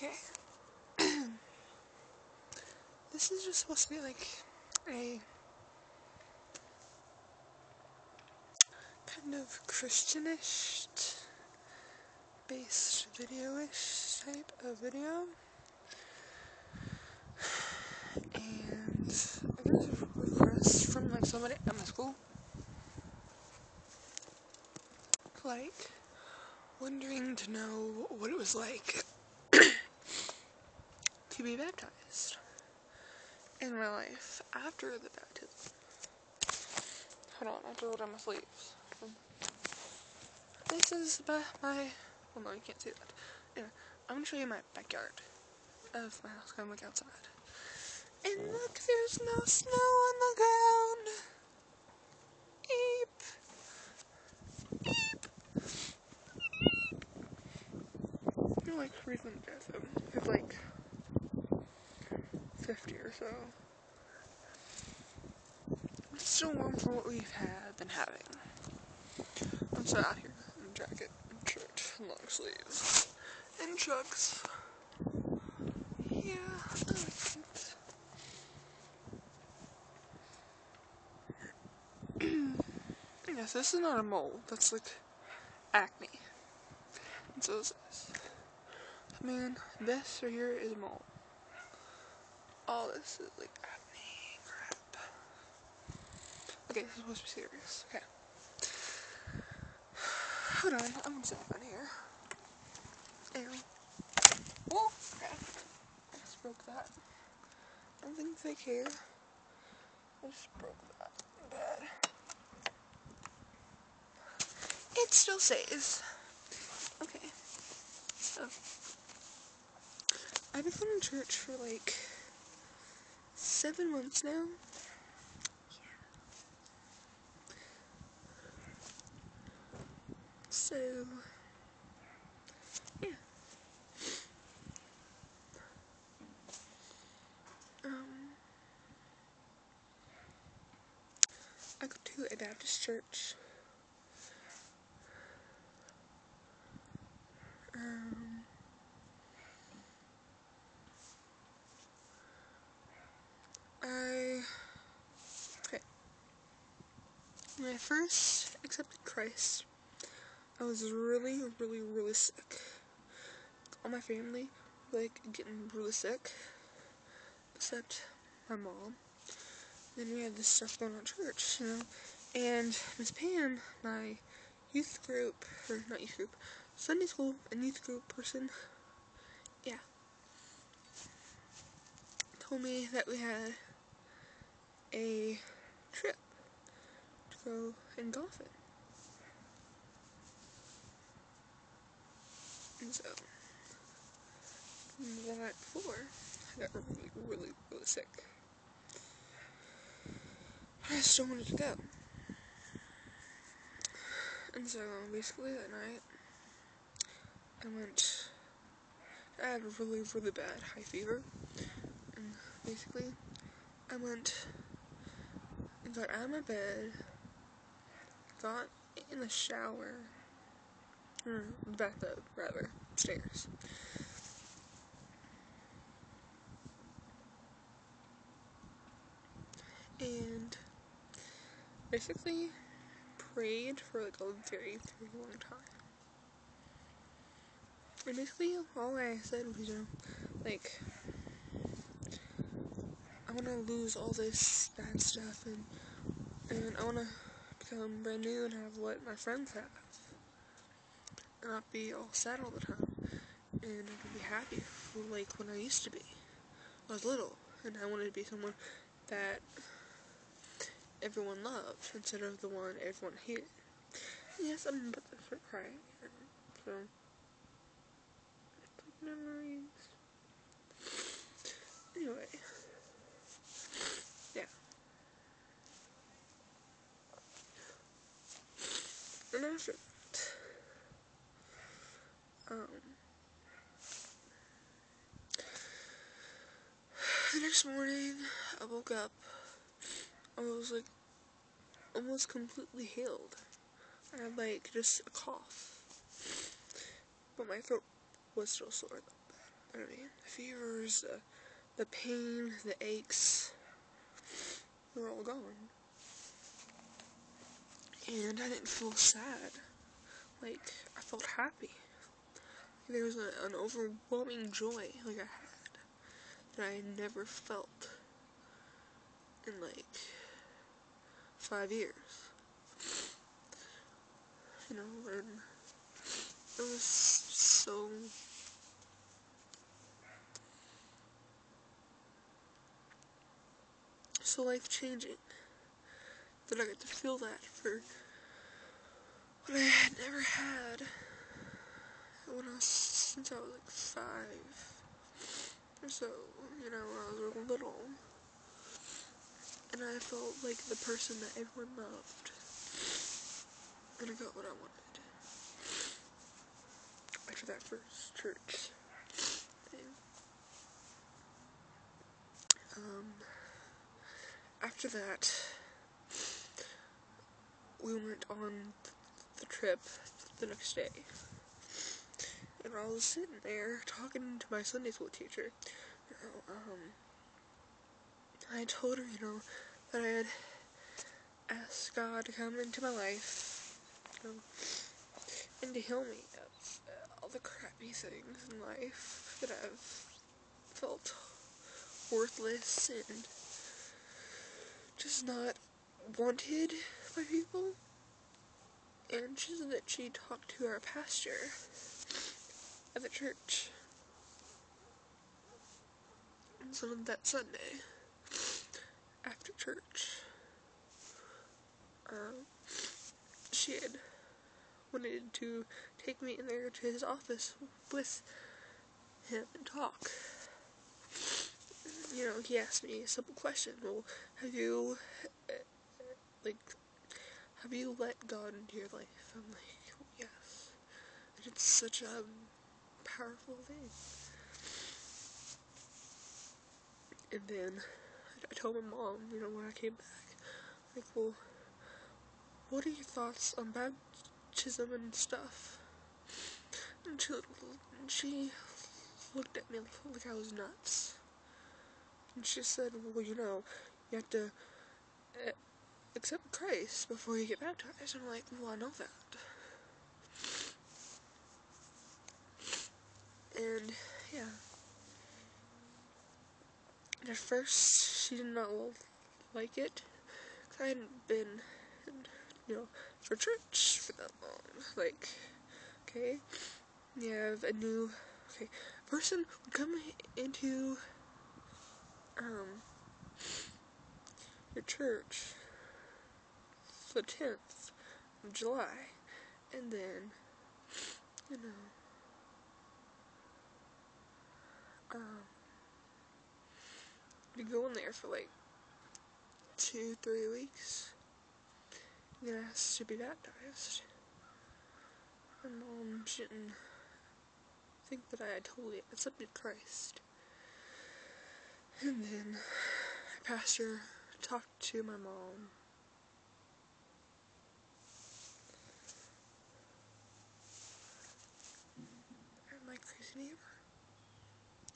Okay. This is just supposed to be like a kind of Christianish based video-ish type of video. And I got a request from like somebody at my school, like wondering to know what it was like to be baptized in my life after the baptism. Hold on, I have to roll down my sleeves. This is my, well no, you can't see that. Anyway, I'm gonna show you my backyard of my house, kind of like outside. And look, there's no snow on the ground. Eep. Eep. You're like freezing to death. It's like 50 or so. It's still warm for what we've been having. I'm so out here in a jacket and shirt and long sleeves and chucks. Yeah, yes, this is not a mole. That's like acne. And so is this. I mean, this right here is a mole. All this is like acne crap. Okay, this is supposed to be serious. Okay. Hold on, I'm gonna sit down here. Ew. Whoa! Okay. I just broke that. I don't think they care. I just broke that bad. It still says. Okay. So, I've been going to church for like 7 months now. So, yeah. I go to a Baptist church. Okay. When I first accepted Christ, I was really, really, really sick. All my family were like getting really sick, except my mom. Then we had this stuff going on at church, you know. And Miss Pam, my youth group, or not youth group, Sunday school and youth group person, yeah, told me that we had a trip to go in golfing. And so, the night before, I got really, really, really sick. I still wanted to go. And so, basically that night, I had a really, really bad high fever. And basically, I got out of my bed, got in the shower, or the bathtub, rather, upstairs. And basically prayed for like a very, very long time. And basically all I said was, like, I want to lose all this bad stuff and I want to become brand new and have what my friends have. And not be all sad all the time. And I want to be happy for like when I used to be. I was little and I wanted to be someone that everyone loved instead of the one everyone hated. Yes, I'm about to start crying. So, memories. Anyway, yeah. And after that, the next morning, I woke up. I was like almost completely healed. I had like just a cough, but my throat was still sore. I mean, the fevers, the pain, the aches, were all gone. And I didn't feel sad. Like, I felt happy. There was an overwhelming joy, like, I had, that I never felt in, like, 5 years. You know, and it was so life-changing that I got to feel that for what I had never had since I was like 5 or so, you know, when I was real little. And I felt like the person that everyone loved. And I got what I wanted. After that first church thing. After that, we went on the trip the next day. And I was sitting there talking to my Sunday school teacher. You know, I told her, you know, that I had asked God to come into my life, you know, and to heal me of all the crappy things in life that I've felt worthless and just not wanted by people. And she said that she talked to our pastor at the church. And so that Sunday, after church, she had wanted to take me in there to his office with him and talk. You know, he asked me a simple question. Well, have you let God into your life? I'm like, yes. And it's such a powerful thing. And then I told my mom, you know, when I came back, like, well, what are your thoughts on baptism and stuff? And she looked at me like I was nuts. And she said, well, you know, you have to accept Christ before you get baptized. I'm like, well, I know that. And, yeah. And at first, she did not like it, because I hadn't been, you know, for church for that long. Like, okay, you have a new, person would come into, your church the 10th of July, and then, you know, you go in there for like 2-3 weeks, and then asked to be baptized. My mom didn't think that I had totally accepted Christ. And then my pastor talked to my mom. And my crazy neighbor.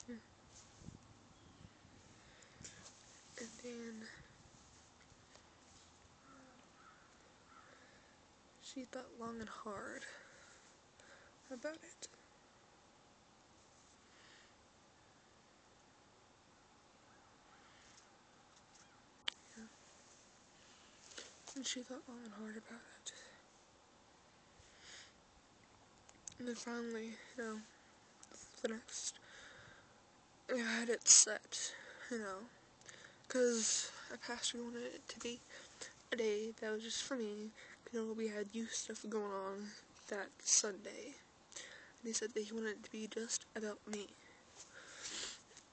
Yeah. And then she thought long and hard about it. Yeah. And she thought long and hard about it. And then finally, you know, I had it set, you know, because a pastor wanted it to be a day that was just for me. You know, we had youth stuff going on that Sunday. And he said that he wanted it to be just about me.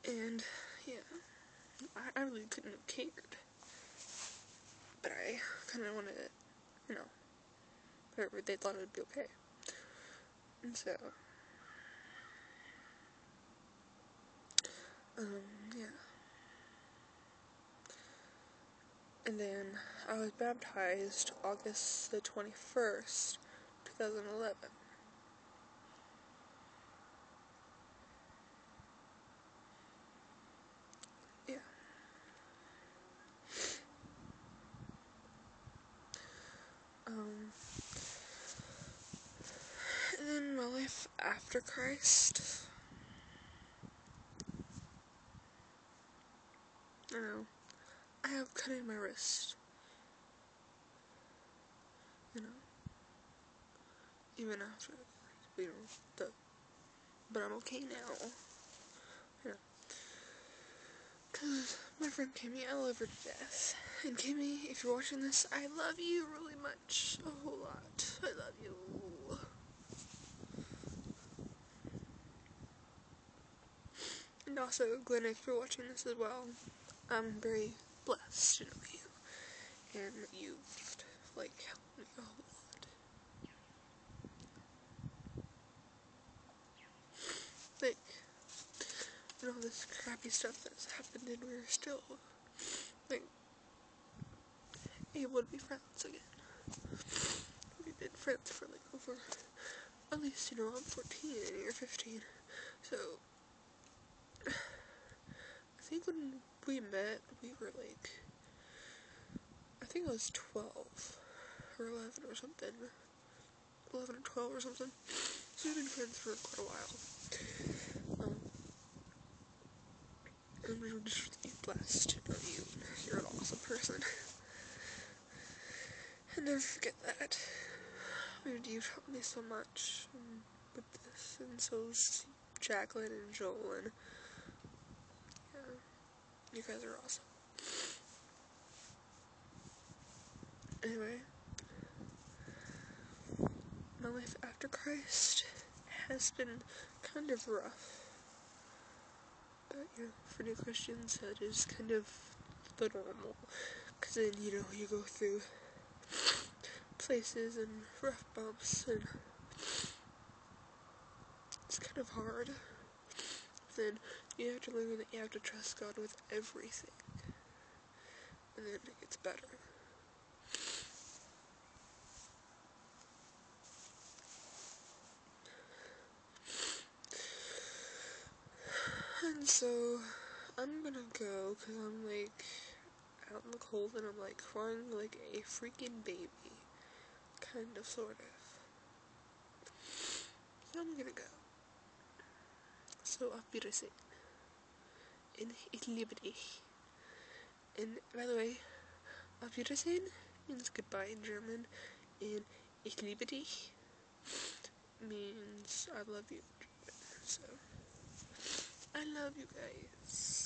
And, yeah, I really couldn't have cared. But I kind of wanted it, you know, whatever, they thought it would be okay. And so, yeah. And then I was baptized August the 21st, 2011. after Christ. I don't know. I have cutting my wrist. You know. Even after, but I'm okay now. You know. Cause my friend Kimmy, I love her to death. And Kimmy, if you're watching this, I love you really much. A whole lot. I love you. And also, Glenn, if you're watching this as well, I'm very blessed to know you. And you've, like, helped me a whole lot. Like, and all this crappy stuff that's happened, and we're still, like, able to be friends again. We've been friends for, like, over, at least, you know, I'm 14 and you're 15. So, I think when we met, we were, like, I think I was 12 or 11 or something. 11 or 12 or something. So we've been friends for quite a while. And we're just really blessed to know you. You're an awesome person. And never forget that. I mean, you taught me so much with this, and so's Jacqueline and Joel, and yeah, you guys are awesome. Anyway, my life after Christ has been kind of rough. But, you know, for new Christians, that is kind of the normal. Because then, you know, you go through places and rough bumps, and it's kind of hard. Then you have to learn that you have to trust God with everything. And then it gets better. And so, I'm gonna go, because I'm, like, out in the cold, and I'm, like, crying like a freaking baby. Kind of, sort of. So I'm gonna go. So, auf Wiedersehen. In Liberty. And, by the way, auf Wiedersehen means goodbye in German, and ich liebe dich means I love you in German. So, I love you guys.